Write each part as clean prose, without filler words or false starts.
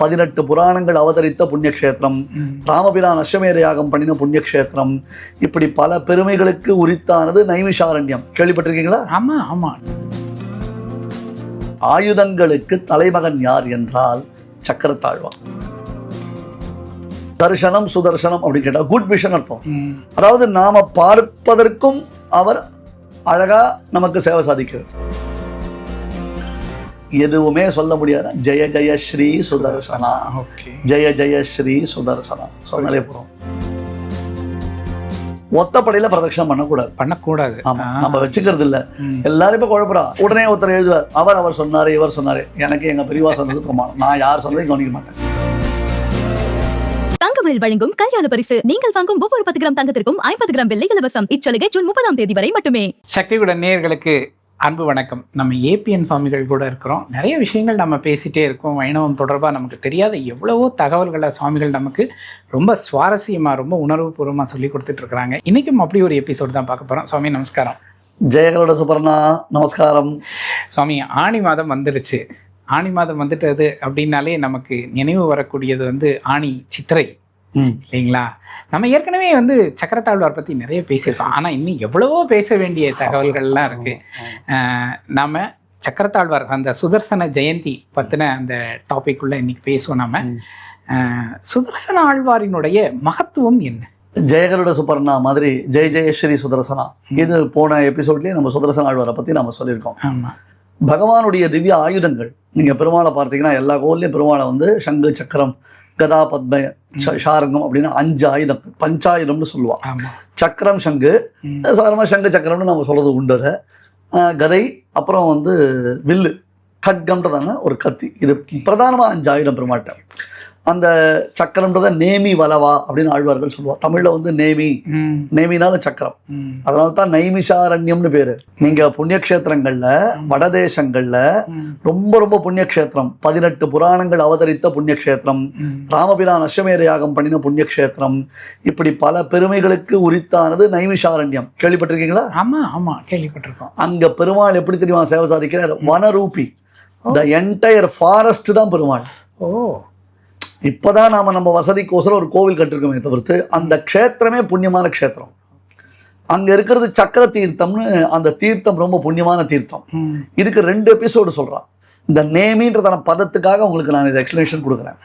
18 புராணங்கள் அவதரித்த புண்ணியக்ஷேத்திரம், ராமபிரான் அஸ்வமேத யாகம் பண்ணின புண்ணியக்ஷேத்திரம், இப்படி பல பெருமைகளுக்கு உரித்தானது நைமிஷாரண்யம். கேள்விப்பட்டிருக்கீங்களா? ஆமா ஆமா. ஆயுதங்களுக்கு தலைமகன் யார் என்றால் சக்கரத்தாழ்வான். தர்சனம் சுதர்சனம் அப்படின்னு கேட்டா குட் விஷன் அர்த்தம். அதாவது நாம பார்ப்பதற்கும் அவர் அழகா நமக்கு சேவை சாதிக்கிறார். எதுவுமே சொல்ல முடியாது. ஜெய ஜெய ஸ்ரீ சுதர்சனா, ஜெய ஜெய ஸ்ரீ சுதர்சனா சொன்னாலே போறோம். ஒத்தப்படையில பிரதட்சணம் பண்ணக்கூடாது. ஆமா, நம்ம வச்சுக்கிறது இல்ல. எல்லாரும் இப்ப குழப்பறா. உடனே ஒருத்தர் எழுதுவார், அவர் சொன்னாரு, இவர் சொன்னாரு. எனக்கு எங்க பெரியவா சொன்னது பிரமாணம், நான் யார் சொன்னதையும் கவனிக்க மாட்டேன். தங்கமயில் வழங்கும் கல்யாண பரிசு. நீங்கள் வாங்கும் ஒவ்வொரு 10 கிராம் தங்கத்திற்கும் 50 கிராம் வெள்ளி இலவசம். இச்சலுகை ஜூன் 30ஆம் தேதி வரை மட்டுமே. சக்தியுடன் நேயர்களுக்கு அன்பு வணக்கம். நம்ம ஏபிஎன் சுவாமிகள் கூட இருக்கிறோம். நிறைய விஷயங்கள் நம்ம பேசிகிட்டே இருக்கோம். வைணவம் தொடர்பாக நமக்கு தெரியாத எவ்வளவோ தகவல்களை சுவாமிகள் நமக்கு ரொம்ப சுவாரஸ்யமாக, ரொம்ப உணர்வுபூர்வமாக சொல்லி கொடுத்துட்ருக்குறாங்க. இன்றைக்கும் அப்படி ஒரு எபிசோடு தான் பார்க்க போகிறோம். சுவாமி நமஸ்காரம். ஜெயகலோட சுபர்ணா நமஸ்காரம். சுவாமி, ஆணி மாதம் வந்துடுச்சு. ஆணி மாதம் வந்துட்டது அப்படின்னாலே நமக்கு நினைவு வரக்கூடியது ஆணி சித்திரை இல்லைங்களா? நம்ம ஏற்கனவே சக்கரத்தாழ்வார் பற்றி நிறைய பேசியிருக்கோம். ஆனால் இன்னும் எவ்வளவோ பேச வேண்டிய தகவல்கள்லாம் இருக்குது. நம்ம சக்கரத்தாழ்வார் அந்த சுதர்சன ஜெயந்தி பற்றின அந்த டாபிக் உள்ள இன்னைக்கு பேசுவோம். நம்ம சுதர்சன ஆழ்வாரினுடைய மகத்துவம் என்ன? ஜெயகருட சுபர்ணா மாதிரி ஜெய ஜெயஸ்ரீ சுதர்சனா, இது போன எபிசோட்லேயே நம்ம சுதர்சன ஆழ்வாரை பற்றி நம்ம சொல்லியிருக்கோம். ஆமாம். பகவானுடைய திவ்ய ஆயுதங்கள் நீங்கள் பெருமாளை பார்த்தீங்கன்னா எல்லா கோவிலையும் பெருமாளை சங்கு சக்கரம் கதா பத்ம ஷாரங்கம் அப்படின்னு 5 ஆயுதம், பஞ்சாயுதம்னு சொல்லுவான். சக்கரம் சங்கு, சாதாரணமாக சங்கு சக்கரம்னு நம்ம சொல்றது உண்டு. கதை, அப்புறம் வில்லு, கட்கம்ன்றதான ஒரு கத்தி. இது பிரதானமாக 5 ஆயுதம் பெருமாட்ட. அந்த சக்கரம்ன்றத நேமி வலவா அப்படின்னு ஆழ்வார்கள் சொல்லுவாள். தமிழ்ல நேமினால சக்கரம். அதனால தான் நைமிஷாரண்யம்னு பேரு. நீங்க புண்ணியக்ஷேத்திரங்கள்ல, வடதேசங்கள்ல ரொம்ப ரொம்ப புண்ணியக்ஷேத்திரம், 18 புராணங்கள் அவதரித்த புண்ணியக்ஷேத்திரம், ராமபிரான் அஸ்வமேத யாகம் பண்ணின புண்ணியக்ஷேத்திரம், இப்படி பல பெருமைகளுக்கு உரித்தானது நைமிஷாரண்யம். கேள்விப்பட்டிருக்கீங்களா? ஆமா ஆமா, கேள்விப்பட்டிருக்கோம். அங்க பெருமாள் எப்படி தெரியுமா சேவை சாதிக்கிறார்? வனரூபி. த என்டையர் ஃபாரஸ்ட் தான் பெருமாள். ஓ, இப்பதான் நம்ம வசதிக்கோசரம் ஒரு கோவில் கட்டிருக்கோமே தவிர்த்து அந்த க்ஷேத்திரமே புண்ணியமான க்ஷேத்திரம். அங்க இருக்கிறது சக்கர தீர்த்தம்னு. அந்த தீர்த்தம் ரொம்ப புண்ணியமான தீர்த்தம். இதுக்கு 2 எபிசோடு சொல்றான். இந்த நேமின்றதான பதத்துக்காக உங்களுக்கு நான் இதை எக்ஸ்பிளனேஷன் கொடுக்குறேன்.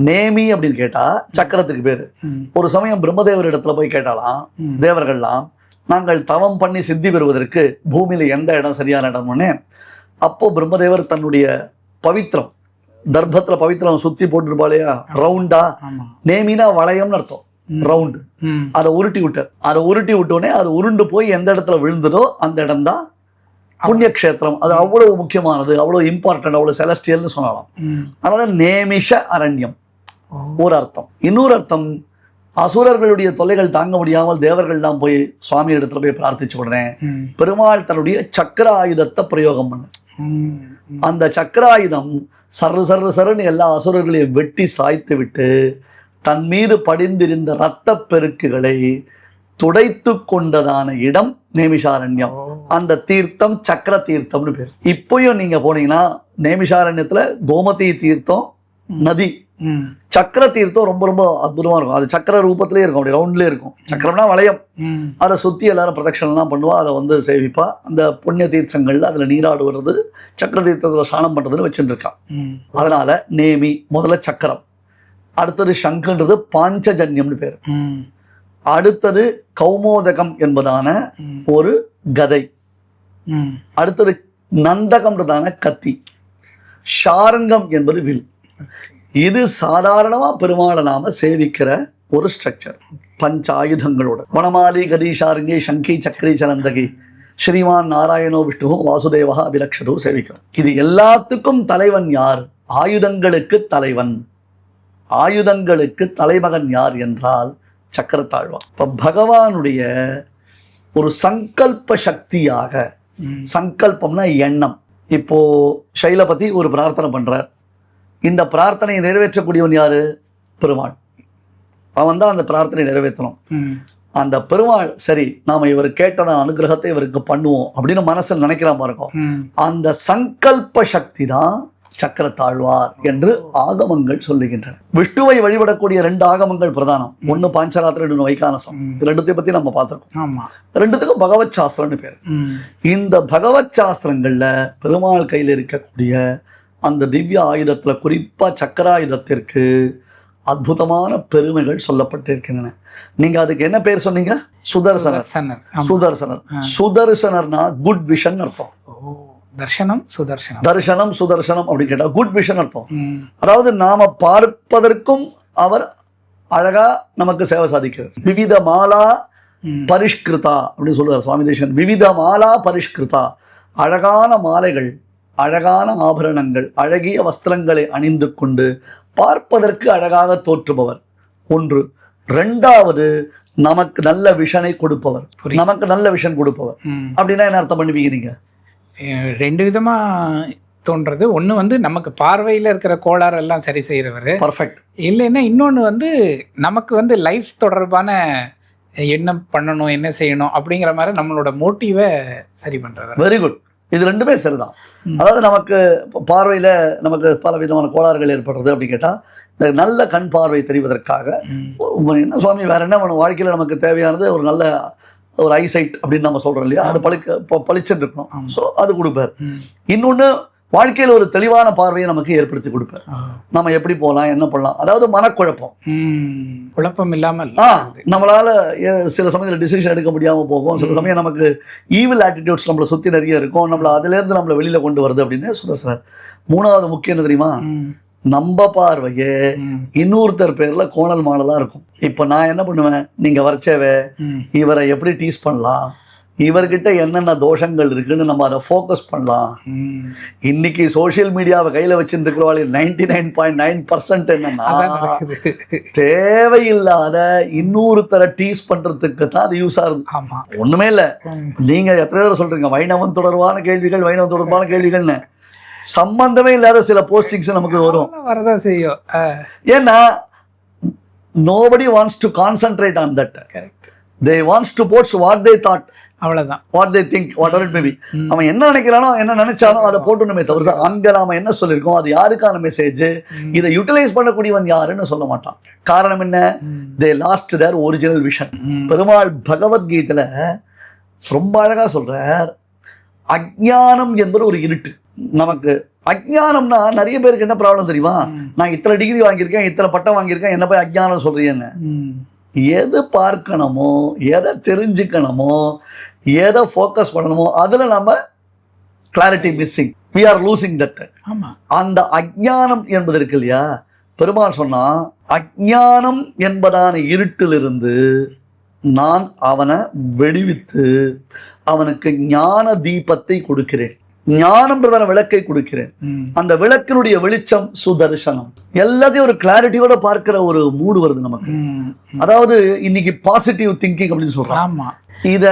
நேமி அப்படின்னு கேட்டா சக்கரத்துக்கு பேரு. ஒரு சமயம் பிரம்மதேவர் இடத்துல போய் கேட்டாலாம் தேவர்கள்லாம், நாங்கள் தவம் பண்ணி சித்தி பெறுவதற்கு பூமியில எந்த இடம் சரியான இடம்னு. அப்போ பிரம்மதேவர் தன்னுடைய பவித்திரம், தர்ப்பத்துல பவித்திரம் சுத்தி போட்டுருப்பாளையா ரவுண்டா, நேமினா வளையம்னு அர்த்தம், ரவுண்டு. அதை உருட்டி விட்டோடனே அது உருண்டு போய் எந்த இடத்துல விழுந்ததோ அந்த இடம் தான் புண்ணியக்ஷேத்திரம். அது அவ்வளவு முக்கியமானது, அவ்வளவு இம்பார்ட்டன்ட், அவ்வளவு செலஸ்டியல்னு சொல்லலாம். அதனால நேமிஷ அரண்யம் ஒரு அர்த்தம். இன்னொரு அர்த்தம், அசுரர்களுடைய தொல்லைகள் தாங்க முடியாமல் தேவர்கள்லாம் போய் சுவாமி இடத்துல போய் பிரார்த்திச்ச உடனே பெருமாள் தன்னுடைய சக்கர ஆயுதத்தை பிரயோகம் பண்ண. அந்த சக்கராயுதம் சருன்னு எல்லா அசுரர்களையும் வெட்டி சாய்த்து விட்டு தன் மீது படிந்திருந்த இரத்த பெருக்குகளை துடைத்து கொண்டதான இடம் நேமிஷாரண்யம். அந்த தீர்த்தம் சக்கர தீர்த்தம்னு பேர். இப்பயும் நீங்க போனீங்கன்னா நேமிஷாரண்யத்துல கோமதி தீர்த்தம் நதி, சக்கர தீர்த்தம் ரொம்ப ரொம்ப அற்புதமா இருக்கும். அது சக்கர ரூபத்திலே இருக்கும், அப்படி ரவுண்ட்லேயே இருக்கும். சக்கரம்னா வளையம். அதை சுற்றி எல்லாரும் பிரதட்சணம்லாம் பண்ணுவா, அதை சேவிப்பா. அந்த புண்ணிய தீர்த்தங்கள்ல அதில் நீராடுவது, சக்கர தீர்த்தத்தில் ஸ்நானம் பண்ணுறதுன்னு வச்சுட்டு இருக்கான். அதனால நேமி முதல்ல சக்கரம், அடுத்தது சங்குன்றது பாஞ்சஜன்யம்னு பேர், அடுத்தது கௌமோதகம் என்பதான ஒரு கதை, அடுத்தது நந்தகம்ன்றதான கத்தி, ஷாரங்கம் என்பது வில். இது சாதாரணமா பெருமாளை நாம சேவிக்கிற ஒரு ஸ்ட்ரக்சர். பஞ்சாயுதங்களோட வனமாலி கதீஷாரங்கி சங்கி சக்கரி சனந்தகி ஸ்ரீமான் நாராயணோ விஷ்ணு வாசுதேவா அபிலக்ஷதோ சேவிக்கிறோம். இது எல்லாத்துக்கும் தலைவன் யார்? ஆயுதங்களுக்கு தலைவன், ஆயுதங்களுக்கு தலைமகன் யார் என்றால் சக்கரத்தாழ்வான். இப்ப பகவானுடைய ஒரு சங்கல்ப சக்தியாக, சங்கல்பம்னா எண்ணம். இப்போ சைலபதி ஒரு பிரார்த்தனை பண்றார். இந்த பிரார்த்தனையை நிறைவேற்றக்கூடியவன் யாரு? பெருமாள். அவன் தான் அந்த பிரார்த்தனை நிறைவேற்றணும். அந்த பெருமாள் சரி நாம இவர் கேட்டதான அனுகிரகத்தை இவருக்கு பண்ணுவோம் அப்படின்னு மனசில் நினைக்கிறான் பாருங்க. அந்த சங்கல்ப சக்தி தான் சக்கரத்தாழ்வார் என்று ஆகமங்கள் சொல்லுகின்றன. விஷ்ணுவை வழிபடக்கூடிய 2 ஆகமங்கள் பிரதானம். ஒன்னு பாஞ்சராத்திரம், இன்னொன்னு வைகானசம். இது 2 பத்தி நம்ம பார்த்திருக்கோம். 2த்துக்கும் பகவத் சாஸ்திரம்னு பேர். இந்த பகவத் சாஸ்திரங்கள்ல பெருமாள் கையில் இருக்கக்கூடிய அந்த திவ்ய ஆயுதத்துல, குறிப்பா சக்கராயுதத்திற்கு அற்புதமான பெருமைகள் சொல்லப்பட்டிருக்கின்றன. நீங்க அதுக்கு என்ன பேர் சொன்னீங்க? சுதர்சனர். சுதர்சனர். சுதர்சனர்னா குட் விஷன் அர்த்தம். தர்சனம் சுதர்சனம். தர்சனம் சுதர்சனம் அப்படின்னு கேட்டா குட் விஷன் அர்த்தம். அதாவது நாம பார்ப்பதற்கும் அவர் அழகா நமக்கு சேவை சாதிக்கிறார். விவித மாலா பரிஷ்கிருதா அப்படின்னு சொல்லுவார் சுவாமி தேசிகன். விவித மாலா பரிஷ்கிருதா, அழகான மாலைகள், அழகான ஆபரணங்கள், அழகிய வஸ்திரங்களை அணிந்து கொண்டு பார்ப்பதற்கு அழகாக தோற்றுபவர். 1. 2வது, நமக்கு நல்ல விஷனை கொடுப்பவர். நமக்கு நல்ல விஷன் கொடுப்பவர் அப்படின்னா என்ன அர்த்தம் பண்ணுவீங்க நீங்க? 2 விதமா தோன்றது. ஒண்ணு வந்து நமக்கு பார்வையில இருக்கிற கோளாறு எல்லாம் சரி செய்யறவர். பர்ஃபெக்ட். இல்லைன்னா இன்னொன்னு வந்து நமக்கு வந்து லைஃப் தொடர்பான என்ன பண்ணணும், என்ன செய்யணும் அப்படிங்கிற மாதிரி நம்மளோட மோட்டிவை சரி பண்றவர். Very good. இது 2மே சரிதான். அதாவது நமக்கு பார்வையில நமக்கு பல விதமான கோளாறுகள் ஏற்படுறது அப்படின்னு கேட்டால், இந்த நல்ல கண் பார்வை தெரிவதற்காக என்ன சுவாமி வேற என்ன வேணும்? வாழ்க்கையில் நமக்கு தேவையானது ஒரு நல்ல ஒரு ஐசைட் அப்படின்னு நம்ம சொல்றோம் இல்லையா, அது பளிச்சுன்னு இருக்கணும். ஸோ அது கொடுப்பார். இன்னொன்று, வாழ்க்கையில் ஒரு தெளிவான பார்வையை நமக்கு ஏற்படுத்தி கொடுப்பார். நம்ம எப்படி போகலாம், என்ன பண்ணலாம், அதாவது மனக்குழப்பம் குழப்பம் இல்லாமல் நம்மளால சில சமயத்தில் டிசிஷன் எடுக்க முடியாம போகும். சில சமயம் நமக்கு ஈவில் ஆட்டிடியூட்ஸ் நம்மளை சுத்தி நிறைய இருக்கும். அதுல இருந்து நம்மளை வெளியில கொண்டு வருது அப்படின்னு சுதர்சனர். 3வது முக்கியம் என்ன தெரியுமா? நம்ம பார்வையே இன்னொருத்தர் பேர்ல கோணல் மாடலா இருக்கும். இப்ப நான் என்ன பண்ணுவேன், நீங்க வரைச்சவே இவரை எப்படி டீஸ் பண்ணலாம், இவர்கிட்ட என்னென்ன தோஷங்கள் இருக்குன்னு நம்ம அதை ஃபோக்கஸ் பண்ணலாம். இன்னைக்கு சோசியல் மீடியாவை கையில வச்சுட்டு இருக்கிறவாள் 99.9% என்னன்னா, தேவையில்லாத இன்னொருத்தரை டீஸ் பண்றதுக்கு தான் அது யூஸ் ஆகுது. ஒண்ணுமே இல்ல. நீங்க எத்தனை பேர் சொல்றீங்க வைணவம் தொடர்பான கேள்விகள்னு, சம்பந்தமே இல்லாத சில போஸ்டிங்ஸ் நமக்கு வரும், வரதான் செய்யும். ஏன்னா nobody wants to concentrate on that. Correct. They wants to post what they thought. அவ்வளவுதான். What they think, whatever it may be. அவன் என்ன நினைக்கிறானோ, என்ன நினைச்சானோ அதை போட்டுணுமே தவிர அங்க நாம என்ன சொல்லியிருக்கோம், அது யாருக்கான மெசேஜ், இதை யூட்டிலைஸ் பண்ணக்கூடியவன் யாருன்னு சொல்ல மாட்டான். காரணம் என்ன? they lost their original vision. Perumal பகவத்கீதையில ரொம்ப அழகா சொல்றார், அஞ்ஞானம் என்பது ஒரு இருட்டு. நமக்கு அஞ்ஞானம்னா நிறைய பேருக்கு என்ன ப்ராப்ளம் தெரியுமா? நான் இத்தனை டிகிரி வாங்கியிருக்கேன், இத்தனை பட்டம் வாங்கியிருக்கேன், என்ன போய் அஞ்ஞானம் சொல்றீங்கன்னு. எது பார்க்கணுமோ, எதை தெரிஞ்சுக்கணுமோ, எதை ஃபோக்கஸ் பண்ணணுமோ அதுல நம்ம clarity missing. we are losing that. அந்த அஞ்ஞானம் என்பது இருக்கு இல்லையா, பெருமாள் சொன்னா அஞ்ஞானம் என்பதான இருட்டிலிருந்து நான் அவனை வெடிவித்து அவனுக்கு ஞான தீபத்தை கொடுக்கிறேன். ஞானம்ன்றதான விளக்கை கொடுக்கிறேன். அந்த விளக்கினுடைய வெளிச்சம் சுதர்சனம். எல்லாத்தையும் ஒரு கிளாரிட்டியோட பார்க்கிற ஒரு மூடு வருது நமக்கு. அதாவது இன்னைக்கு பாசிட்டிவ் திங்கிங் அப்படின்னு சொல்றாங்க. இத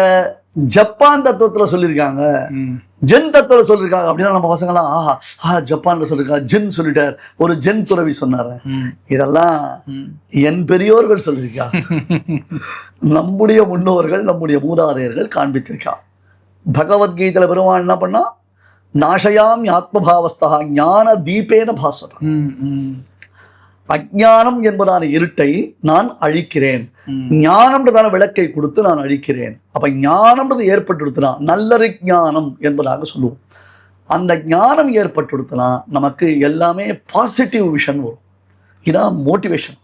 ஜப்பான் தத்துவத்துல சொல்லியிருக்காங்க, ஜென் தத்துவத்துல சொல்லியிருக்காங்க. அப்படின்னா நம்ம பசங்க எல்லாம் ஜப்பான்ல சொல்லிருக்காங்க, ஜென் சொல்லிட்டார், ஒரு ஜென் துறவி சொன்னாரு. இதெல்லாம் என் பெரியோர்கள் சொல்லியிருக்காங்க, நம்முடைய முன்னோர்கள், நம்முடைய மூதாதையர்கள் காண்பித்திருக்காங்க. பகவத்கீதையில பெருமாள் என்ன பண்ணா, நாஷயாம் ஆத்மபாவஸ்தா ஞான தீபேன பாஸ்வதா. அஞ்ஞானம் என்பதான இருட்டை நான் அழிக்கிறேன், ஞானம்ன்றதான விளக்கை கொடுத்து நான் அழிக்கிறேன். அப்ப ஞானம்ன்றது ஏற்பட்டுடுத்துனா நல்லறி ஞானம் என்பதாக சொல்லுவோம். அந்த ஞானம் ஏற்பட்டுடுத்துனா நமக்கு எல்லாமே பாசிட்டிவ் விஷன் வரும். இதான் மோட்டிவேஷன்.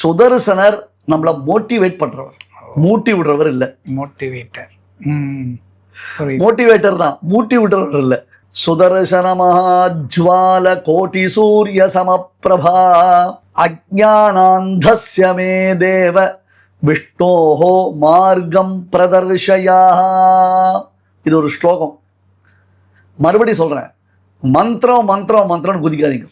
சுதர்சனர் நம்மளை மோட்டிவேட் பண்றவர், மூட்டி விடுறவர் இல்லை. மோட்டிவேட்டர் தான், மூட்டி விடுறவர் இல்லை. சுதர்சன மகாஜ்வால கோட்டி சூரிய சமப்பிரபா அஜ்ஞானாந்தஸ்ய மே தேவ விஷ்ணோஹோ மார்க்கம் பிரதர்ஷயா. இது ஒரு ஸ்லோகம். மறுபடி சொல்றேன், மந்திரம் மந்திரம் மந்திரம் குதிக்காதீங்க.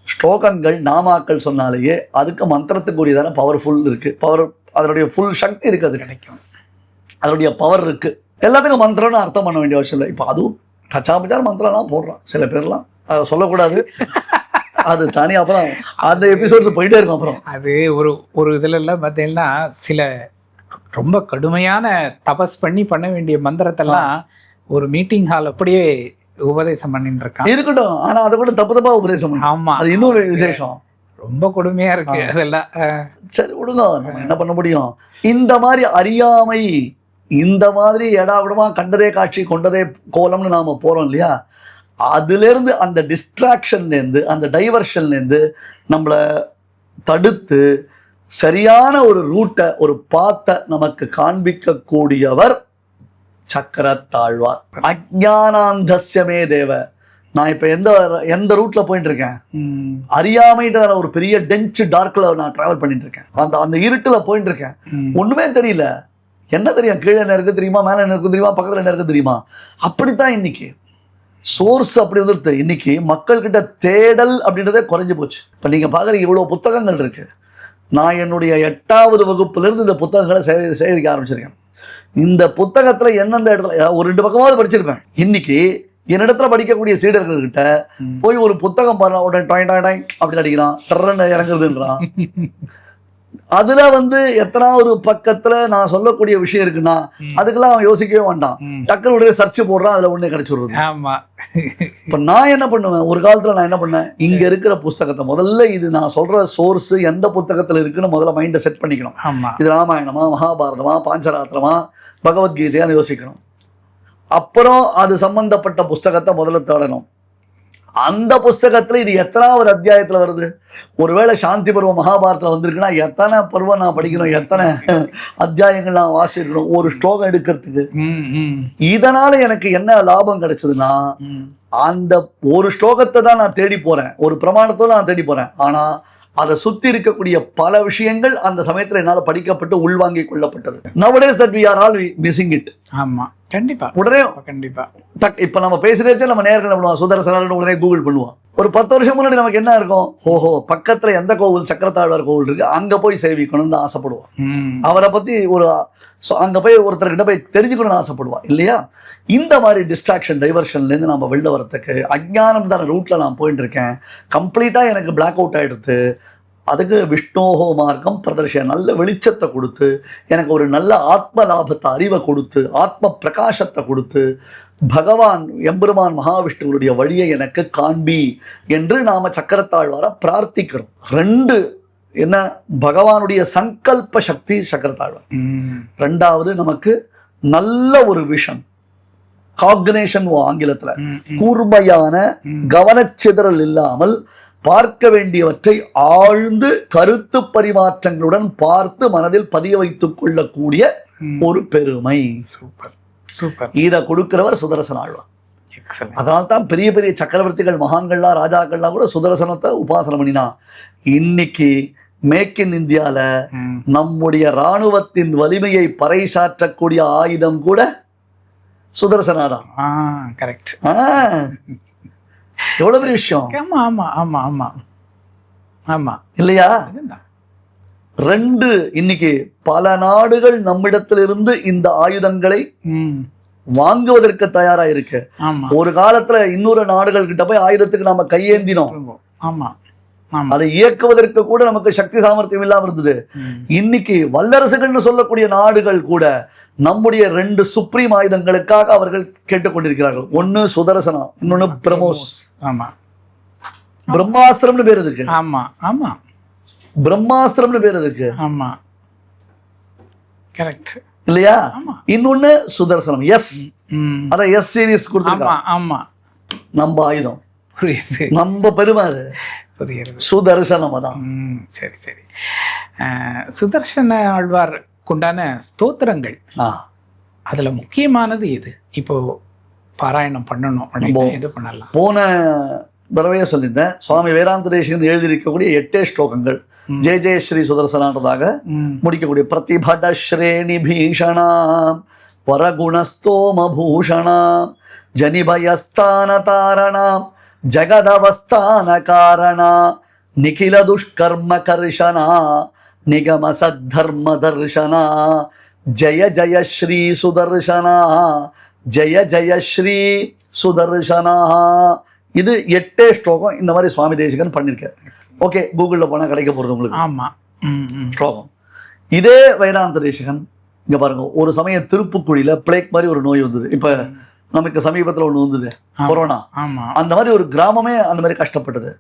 ஸ்லோகங்கள் நாமாக்கள் சொன்னாலேயே அதுக்கு மந்திரத்துக்கு உரியதான பவர்ஃபுல் இருக்கு, பவர், அதனுடைய ஃபுல் சக்தி இருக்கு, அது கிடைக்கும், அதனுடைய பவர் இருக்கு. எல்லாத்துக்கும் மந்திரம்னு அர்த்தம் பண்ண வேண்டிய அவசியம் இல்லை. இப்போ அதுவும் கச்சாபச்சார மந்திரம்லாம் போடுறான் சில பேர்லாம், அதை சொல்லக்கூடாது, அது தனி. அப்புறம் அந்த எபிசோட்ஸ் போயிட்டே இருக்கும். அப்புறம் அது ஒரு இதுல எல்லாம் பார்த்தீங்கன்னா சில ரொம்ப கடுமையான தபஸ் பண்ண வேண்டிய மந்திரத்தெல்லாம் ஒரு மீட்டிங் ஹால் அப்படியே உபதேசம் பண்ணிட்டு இருக்கான். இருக்கட்டும், ஆனா அதை கூட தப்பு தப்பா உபதேசம் பண்ண, ஆமா, அது இன்னொரு விசேஷம். ரொம்ப கொடுமையா இருக்கு அதெல்லாம். சரி விடுங்க, நம்ம என்ன பண்ண முடியும். இந்த மாதிரி அறியாமை, இந்த மாதிரி எடாவிடமா கண்டதே காட்சி கொண்டதே கோலம்னு நாம போறோம் இல்லையா, அதுல இருந்து அந்த டிஸ்ட்ராக்ஷன்ல இருந்து அந்த டைவர்ஷன்ல இருந்து நம்மளை தடுத்து சரியான ஒரு ரூட்டை, ஒரு பாத்தை நமக்கு காண்பிக்க கூடியவர் சக்கரத்தாழ்வார். அஜ்ஞானாந்தஸ்யமே தேவ. நான் இப்ப எந்த ரூட்ல போயிட்டு இருக்கேன், அறியாமைன்ற ஒரு பெரிய டென்ச் டார்க்ல நான் டிராவல் பண்ணிட்டு இருக்கேன். அந்த இருட்டுல போயிட்டு இருக்கேன், ஒண்ணுமே தெரியல. என்ன தெரியும், கீழே என்ன இருக்கு தெரியுமா, மேல என்ன இருக்கு தெரியுமா, பக்கத்துல என்ன இருக்கு தெரியுமா. அப்படித்தான் இன்னைக்கு சோர்ஸ் அப்படி வந்துருது. இன்னைக்கு மக்கள் கிட்ட தேடல் அப்படின்றதே குறைஞ்சு போச்சு. இப்ப நீங்க பாக்குற இவ்வளவு புத்தகங்கள் இருக்கு. நான் என்னுடைய 8வது வகுப்புல இருந்து இந்த புத்தகங்களை சேகரிக்க ஆரம்பிச்சிருக்கேன். இந்த புத்தகத்துல எந்தெந்த இடத்துல ஒரு 2 பக்கமாவது படிச்சிருப்பேன். இன்னைக்கு என்னிடத்துல படிக்கக்கூடிய சீடர்கள் கிட்ட போய் ஒரு புத்தகம் பாருங்க, உடனே டாய் டாய் டாய் அப்படி அடிக்கிறான், டர்ன்னு இறங்குறதுன்றான். அதுல எத்தனாவது பக்கத்துல நான் சொல்லக்கூடிய விஷயம் இருக்குன்னா அதுக்கெல்லாம் அவன் யோசிக்கவே வேண்டாம், டக்குனு உடனே சர்ச் போடுறான், அதுல உடனே கிடைச்சு வருது. இப்ப நான் என்ன பண்ணுவேன், ஒரு காலத்துல நான் என்ன பண்ணேன், இங்க இருக்கிற புஸ்தகத்தை முதல்ல, இது நான் சொல்ற சோர்ஸ் எந்த புத்தகத்துல இருக்குன்னு முதல்ல மைண்டை செட் பண்ணிக்கணும். இது ராமாயணமா, மகாபாரதமா, பாஞ்சராத்திரமா, பகவத்கீதையான்னு யோசிக்கணும். அப்புறம் அது சம்பந்தப்பட்ட புஸ்தகத்தை முதல்ல தேடணும். அந்த புஸ்தகத்துல இது எத்தனாவது அத்தியாயத்துல வருது, ஒருவேளை சாந்தி பருவம் மகாபாரதத்துல வந்திருக்குன்னா எத்தனை பருவம் நான் படிக்கணும், எத்தனை அத்தியாயங்கள் நான் வாசிக்கணும் ஒரு ஸ்லோகம் எடுக்கிறதுக்கு. இதனால எனக்கு என்ன லாபம் கிடைச்சதுன்னா, அந்த ஒரு ஸ்லோகத்தை தான் நான் தேடி போறேன், ஒரு பிரமாணத்தை தான் நான் தேடி போறேன். ஆனா அதை சுத்தி இருக்கக்கூடிய பல விஷயங்கள் அந்த சமயத்துல என்னால படிக்கப்பட்டு உள்வாங்கி கொள்ளப்பட்டது. Nowadays that we are all missing it. ஆமா, கண்டிப்பா, உடனே கண்டிப்பா. இப்ப நம்ம பேசுறதே நம்ம நேர்கள் பண்ணுவோம், சுதர்சனன் உடனே கூகுள் பண்ணுவோம். ஒரு 10 வருஷம் முன்னாடி நமக்கு என்ன இருக்கும், ஓஹோ பக்கத்துல எந்த கோவில், சக்கரத்தாழ்வார் கோவில் இருக்கு, அங்க போய் சேவிக்கணும்னு ஆசைப்படுவோம். அவரை பத்தி அங்க போய் ஒருத்தர்கிட்ட போய் தெரிஞ்சுக்கணும்னு ஆசைப்படுவான் இல்லையா. இந்த மாதிரி டிஸ்ட்ராக்ஷன், டைவர்ஷன்ல இருந்து நம்ம வெளில வரத்துக்கு, அஜ்ஞானம் தான ரூட்ல நான் போயிட்டு இருக்கேன், கம்ப்ளீட்டா எனக்கு பிளாக் அவுட் ஆயிடுத்து. அதுக்கு விஷ்ணோஹோ மார்க்கம் பிரதர்ஷ, நல்ல வெளிச்சத்தை கொடுத்து, எனக்கு ஒரு நல்ல ஆத்ம லாபத்தை, அறிவை கொடுத்து, ஆத்ம பிரகாசத்தை கொடுத்து, பகவான் எம்பெருமான் மகாவிஷ்ணுவருடைய வழியை எனக்கு காண்பி என்று நாம சக்கரத்தாழ்வார பிரார்த்திக்கிறோம். 2 என்ன, பகவானுடைய சங்கல்ப சக்தி சக்கரத்தாழ்வார். 2வது நமக்கு நல்ல ஒரு விஷன், காக்னேஷன் ஆங்கிலத்துல, கூர்மையான கவனச்சிதறல் இல்லாமல் பார்க்க வேண்டியவற்றை ஆழ்ந்து கருத்து பரிமாற்றங்களுடன் பார்த்து மனதில் பதிய வைத்துக் கொள்ளக்கூடிய ஒரு பெருமை. Super super. இதை கொடுக்கிறவர் சுதர்சன ஆழ்வார். அதனால்தான் பெரிய பெரிய சக்கரவர்த்திகள், மகான்கள்லாம், ராஜாக்கள்லாம் கூட சுதர்சனத்தை உபாசனம் பண்ணினா. இன்னைக்கு மேக் இன் இந்தியால நம்முடைய இராணுவத்தின் வலிமையை பறைசாற்றக்கூடிய ஆயுதம் கூட சுதர்சனாதான். கரெக்ட். எவ்வளவு பெரிய விஷயம். ஆமா ஆமா ஆமா ஆமா ஆமா இல்லையா. 2 இன்னைக்கு பல நாடுகள் நம்மிடத்திலிருந்து இந்த ஆயுதங்களை வாங்குவதற்கு தயாரா இருக்கு. ஒரு காலத்துல இன்னொரு நாடுகள் கிட்ட போய் ஆயுதத்துக்கு நாம கையேந்தினோம். அதை இயக்குவதற்கு கூட நமக்கு சக்தி சாமர்த்தியம் இல்லாம இருந்தது. இன்னைக்கு வல்லரசுகள்னு சொல்லக்கூடிய நாடுகள் கூட நம்முடைய 2 சுப்ரீம் ஆயுதங்களுக்காக அவர்கள் கேட்டுக்கொண்டிருக்கிறார்கள். ஒன்னு சுதர்சனா, இன்னொன்னு பிரமோஸ். பிரம்மாஸ்திரம்னு பேர் இருக்கு. பிரம்மாஸ்திரம்னு பேர் இருக்கு. இல்லையா. இன்னொன்னு சுதர்சனம், எஸ், அத எஸ் சீரிஸ் கொடுத்திருக்காங்க. நம்ம ஆயுதம், நம்ம பெருமை அது சுதர்சனம் தான். சரி சரி. சுதர்சன ஆழ்வார் உண்டான ஸ்தோத்திரங்கள், அதுல முக்கியமானது எது? இப்போ பாராயணம் பண்ணணும், எது பண்ணலாம்? போன தடவையே சொல்லியிருந்தேன், சுவாமி வேதாந்த தேசிகன் எழுதியிருக்கக்கூடிய 8 ஸ்லோகங்கள் ஜெய ஜெய ஸ்ரீ சுதர்சனான்றதாக முடிக்கக்கூடிய பிரதிபட ஸ்ரேணி பீஷணாம் வரகுணஸ்தோம பூஷணாம் ஜனிபயஸ்தான தாரணாம் ஜகதவஸ்தான காரணா நிகில துஷ்கர்ம கர்ஷனா நிகம சத்தர்ம தர்ஷனா ஜய ஜய ஸ்ரீ சுதர்சனா ஜய ஜய ஸ்ரீ சுதர்சனா. இது 8 ஸ்லோகம் இந்த மாதிரி சுவாமி தேசிகன் பண்ணிருக்காரு. ஓகே, கூகுள்ல போனா கிடைக்க போறது உங்களுக்கு ஸ்லோகம். இதே வேதாந்த தேசிகன் இங்க பாருங்க, ஒரு சமயம் திருப்புக்குழியில பிளேக் மாதிரி ஒரு நோய் வந்தது. இப்ப நமக்கு சமீபத்தில் ஒன்று வந்தது கொரோனா, ஆமா அந்த மாதிரி ஒரு கிராமமே அந்த மாதிரி கஷ்டப்பட்டது.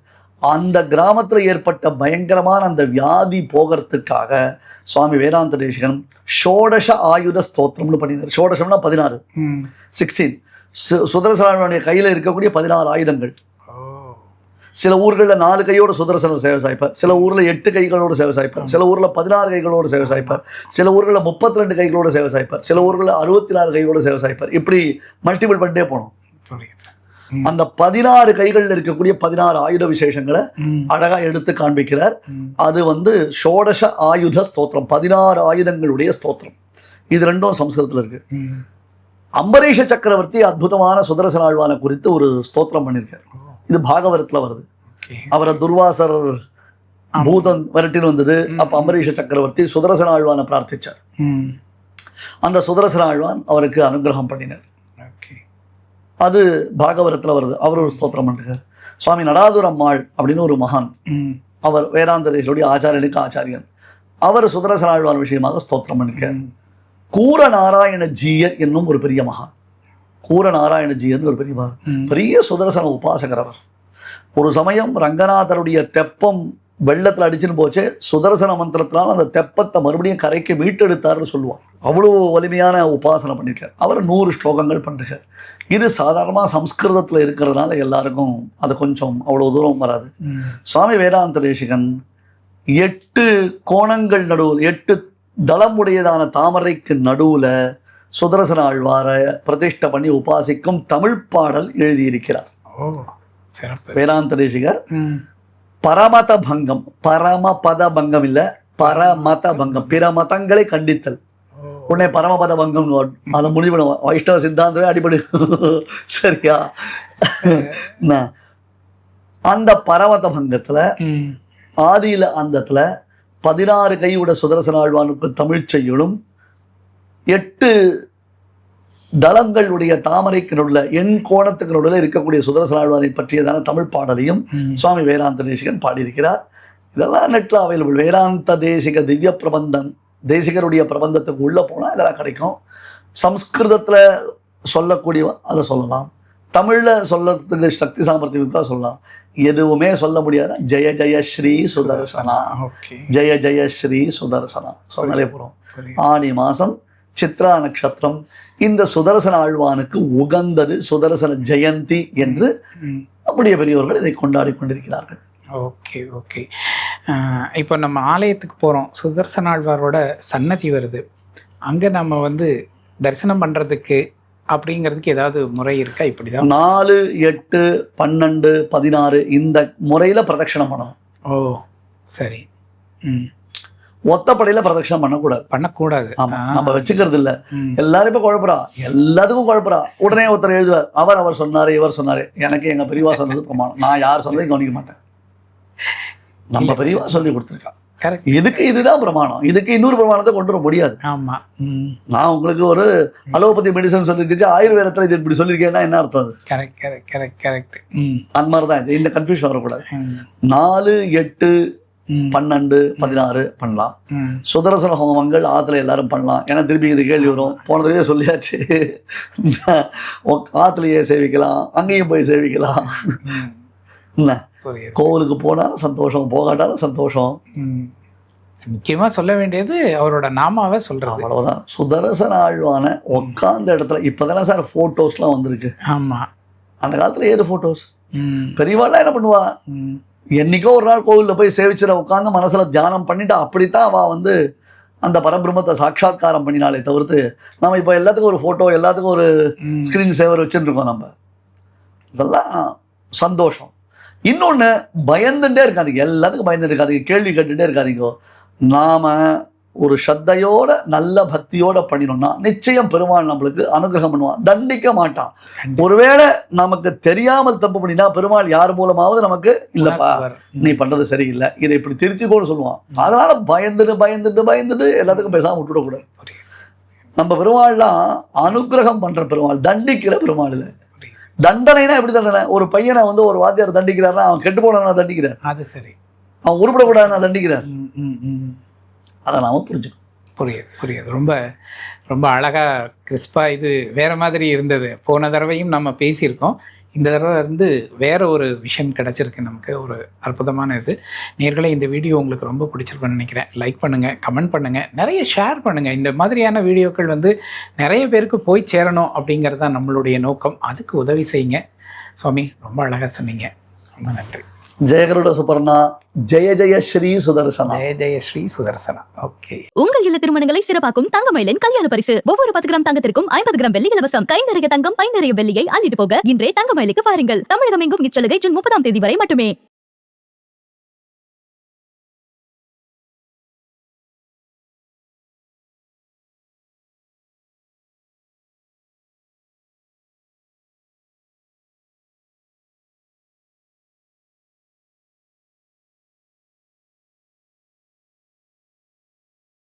அந்த கிராமத்தில் ஏற்பட்ட பயங்கரமான அந்த வியாதி போகிறதுக்காக சுவாமி வேதாந்த தேசிகன் ஷோடச ஆயுத ஸ்தோத்திரம்னு பண்ணினார். ஷோடசம்னா 16, 16. சுதர்சனுடைய கையில் இருக்கக்கூடிய 16 ஆயுதங்கள். சில ஊர்களில் 4 கையோட சுதர்சனர் சேவை சாய்ப்பார், சில ஊரில் 8 கைகளோடு சேவை சாய்ப்பார், சில ஊரில் 16 கைகளோடு சேவை சாய்ப்பார், சில ஊர்களில் 32 கைகளோடு சேவை சாய்ப்பார், சில ஊர்களில் 64 கைகளோடு சேவை சாய்ப்பார். இப்படி மல்டிபிள் பண்ணிட்டே போனோம். அந்த 16 கைகளில் இருக்கக்கூடிய 16 ஆயுத விசேஷங்களை அழகா எடுத்து காண்பிக்கிறார். அது ஷோடச ஆயுத ஸ்தோத்திரம், 16 ஆயுதங்களுடைய ஸ்தோத்திரம். இது ரெண்டும் சம்ஸ்கிருதத்தில் இருக்கு. அம்பரீஷ சக்கரவர்த்தி அற்புதமான சுதர்சன ஆழ்வானை குறித்து ஒரு ஸ்தோத்திரம் பண்ணியிருக்கார். இது பாகவதத்தில் வருது. அவரை துர்வாசர் பூதம் விரட்டின்னு வந்தது. அப்ப அம்பரீஷ சக்கரவர்த்தி சுதர்சன ஆழ்வானை பிரார்த்திச்சார். அந்த சுதர்சன ஆழ்வான் அவருக்கு அனுகிரகம் பண்ணினார். அது பாகவதத்தில் வருது. அவர் ஒரு ஸ்தோத்திரம் பண்ணிருக்கார். சுவாமி நடாதுரம்மாள் அப்படின்னு ஒரு மகான், அவர் வேதாந்த தேசியுடைய ஆச்சாரியனுக்கு ஆச்சாரியன். அவர் சுதர்சன ஆழ்வான் விஷயமாக ஸ்தோத்திரம் பண்ணிருக்கார். கூர நாராயண ஜீயர் என்னும் ஒரு பெரிய மகான், கூர நாராயண ஜீயர் ஒரு பெரிய சுதர்சன உபாசகர். அவர் ஒரு சமயம் ரங்கநாதருடைய தெப்பம் வெள்ளத்தில் அடிச்சுன்னு போச்சு. சுதர்சன மந்திரத்தினால் அந்த தெப்பத்தை மறுபடியும் கரைக்கு மீட்டெடுத்தார்னு சொல்லுவார். அவ்வளோ வலிமையான உபாசனை பண்ணியிருக்கார். அவர் 100 ஸ்லோகங்கள் பண்ணிருக்கார். இது சாதாரணமாக சம்ஸ்கிருதத்தில் இருக்கிறதுனால எல்லாருக்கும் அது கொஞ்சம் அவ்வளோ தூரம் வராது. சுவாமி வேதாந்த தேசிகன் 8 கோணங்கள் நடுவில் 8 தளம் உடையதான தாமரைக்கு நடுவுல சுதர்சன ஆழ்வாரை பிரதிஷ்டை பண்ணி உபாசிக்கும் தமிழ் பாடல் எழுதியிருக்கிறார். வேதாந்த தேசிகர் பரமத பங்கம், பரமபத பங்கம் இல்ல, பரமத பங்கம், பிற மதங்களை கண்டித்தல். உடனே பரமபத பங்கம் அதை முடிவிடும். வைஷ்ணவ சித்தாந்தமே அடிப்படை. சரியா? அந்த பரமத பங்கத்துல ஆதியில அந்தத்துல 16 கையுட சுதர்சன ஆழ்வானுக்கு தமிழ் செய்யுளும் 8 தளங்களுடைய தாமரைக்கு நடுவில் எண் கோணத்துக்கு நடுவில் இருக்கக்கூடிய சுதர்சன ஆழ்வானை பற்றியதான தமிழ் பாடலையும் சுவாமி வேதாந்த தேசிகன் பாடியிருக்கிறார். இதெல்லாம் நெட்டில் அவைலபிள். வேதாந்த தேசிக திவ்ய பிரபந்தம், தேசிகருடைய பிரபந்தத்துக்கு உள்ள போனால் இதெல்லாம் கிடைக்கும். சம்ஸ்கிருதத்தில் சொல்லக்கூடிய அதை சொல்லலாம், தமிழில் சொல்லறதுக்கு சக்தி சாமர்த்தியத்துக்காக சொல்லலாம். எதுவுமே சொல்ல முடியாது. ஜெய ஜெய ஸ்ரீ சுதர்சனா, ஜெய ஜெய ஸ்ரீ சுதர்சனா சொன்னாலே போகிறோம். ஆனி மாதம் சித்ரா நட்சத்திரம் இந்த சுதர்சன ஆழ்வானுக்கு உகந்தது, சுதர்சன ஜெயந்தி என்று நம்முடைய பெரியவர்கள் இதை கொண்டாடி கொண்டிருக்கிறார்கள். Okay okay. இப்போ நம்ம ஆலயத்துக்கு போகிறோம், சுதர்சன ஆழ்வாரோட சன்னதி வருது, அங்கே நம்ம தரிசனம் பண்ணுறதுக்கு அப்படிங்கிறதுக்கு ஏதாவது முறை இருக்கா? இப்படிதான் 4, 8, 12, 16 இந்த முறையில் பிரதட்சணம் பண்ணணும். ஓ சரி. ஒத்தப்படையில் பிரதட்சணம் பண்ணக்கூடாது. ஆமா, நம்ம வச்சுக்கிறது இல்லை. எல்லாரும் இப்போ குழப்பறா, எல்லாத்துக்கும் குழப்பறா. உடனே ஒருத்தர் எழுதுவார், அவர் சொன்னாரு, இவர் சொன்னாரு. எனக்கு எங்க பெரியவா சொன்னது பிரமாணம், நான் யார் சொன்னதையும் கவனிக்க மாட்டேன். நம்ம பெரியவா சொல்லி கொடுத்துருக்கா, இதுக்கு இதுதான் பிரமாணம், இதுக்கு இன்னொரு பிரமாணத்தை கொண்டு வர முடியாது. ஆமா, நான் உங்களுக்கு ஒரு அலோபதி மெடிசன் சொல்லிருச்சு, ஆயுர்வேதத்துல இது இப்படி சொல்லியிருக்கேன்னா என்ன அர்த்தம்? அது கரெக்ட். அந்த மாதிரிதான். இந்த கன்ஃபியூஷன் வரக்கூடாது. 4, 8, 12, 16 பண்ணலாம். சுதர்சன ஹோமங்கள் ஆத்துல எல்லாரும் பண்ணலாம். ஏன்னா திருப்பி இது கேள்வி வரும், போன தடவையே சொல்லியாச்சு. ஆத்துலயே சேவிக்கலாம், அங்கேயும் போய் சேவிக்கலாம். என்ன, கோவிலுக்கு போனாலும் சந்தோஷம், போகாட்டாலும் சந்தோஷம். முக்கியமா சொல்ல வேண்டியது அவரோட நாமாவை சொல்றது, அவ்வளவுதான். சுதர்சன ஆழ்வான உட்கார்ந்த இடத்துல இப்பதானே சார் போட்டோஸ்லாம் வந்திருக்கு. ஆமா, அந்த காலத்துல ஏது போட்டோஸ். பெரியவாள்லாம் என்ன பண்ணுவா, என்னைக்கோ ஒரு நாள் கோவிலில் போய் சேவிச்சுட உட்காந்து மனசுல தியானம் பண்ணிட்டு அப்படித்தான் அவ அந்த பரபிரம்மத்தை சாட்சாத்காரம் பண்ணினாலே தவிர்த்து நம்ம இப்போ எல்லாத்துக்கும் ஒரு ஃபோட்டோ, எல்லாத்துக்கும் ஒரு ஸ்க்ரீன் சேவர் வச்சுட்டு இருக்கோம். நம்ம இதெல்லாம் சந்தோஷம். இன்னொன்று, பயந்துட்டே இருக்காதீங்க, எல்லாத்துக்கும் பயந்துட்டு இருக்காதீங்க, கேள்வி கேட்டுகிட்டே இருக்காதீங்க. நாம ஒரு ஸ்ரத்தையோட நல்ல பக்தியோட பண்ணினோம்னா நிச்சயம் பெருமாள் நம்மளுக்கு அனுகிரகம் பண்ணுவான், தண்டிக்க மாட்டான். ஒருவேளை நமக்கு தெரியாமல் தப்பு பண்ணினா பெருமாள் யார் மூலமாவது நமக்கு இல்லப்பா நீ பண்றது சரியில்லை, இதை இப்படி திருத்திக்கோன்னு சொல்லுவான். அதனால பயந்துட்டு எல்லாத்துக்கும் பேசாம விட்டுடக்கூடாது. நம்ம பெருமாள்லாம் அனுகிரகம் பண்ற பெருமாள், தண்டிக்கிற பெருமாள் இல்லை. தண்டனைனா எப்படி தண்டனை? ஒரு பையனை ஒரு வாத்தியார் தண்டிக்கிறாருன்னா அவன் கெட்டு போன தண்டிக்கிறார், அது சரி. அவன் உருப்படக்கூடாது நான் தண்டிக்கிறார். அதை நாம புரிஞ்சுக்கணும். புரியுது. ரொம்ப ரொம்ப அழகாக கிறிஸ்பாக இது வேறு மாதிரி இருந்தது. போன தடவையும் நம்ம பேசியிருக்கோம். இந்த தடவை வந்து வேற ஒரு விஷயம் கிடச்சிருக்கு நமக்கு. ஒரு அற்புதமான இது. நேர்களே, இந்த வீடியோ உங்களுக்கு ரொம்ப பிடிச்சிருக்குன்னு நினைக்கிறேன். லைக் பண்ணுங்கள், கமெண்ட் பண்ணுங்கள், நிறைய ஷேர் பண்ணுங்கள். இந்த மாதிரியான வீடியோக்கள் வந்து நிறைய பேருக்கு போய் சேரணும் அப்படிங்கிறது தான் நம்மளுடைய நோக்கம். அதுக்கு உதவி செய்யுங்க. சுவாமி, ரொம்ப அழகாக சொன்னீங்க. ரொம்ப நன்றி. ஜெயகருட சுபர்ணா. ஜெய ஜெய ஸ்ரீ சுதர்சனா. ஜெய ஜெய ஸ்ரீ சுதர்சனா. ஓகே. உங்கள் இல்ல திருமணங்களை சிறப்பாக்கும் தங்கமயிலின் கல்யாண பரிசு. ஒவ்வொரு 10 கிராம் தங்கத்திற்கும் 50 கிராம் வெள்ளி இலவசம். கை நிறைய தங்கம், பை நிறைய வெள்ளியை அள்ளிட்டு போக இன்றே தங்கமயிலுக்கு வாருங்கள். தமிழகம் எங்கும் இச்சலுகை ஜூன் 30ஆம் தேதி வரை மட்டுமே.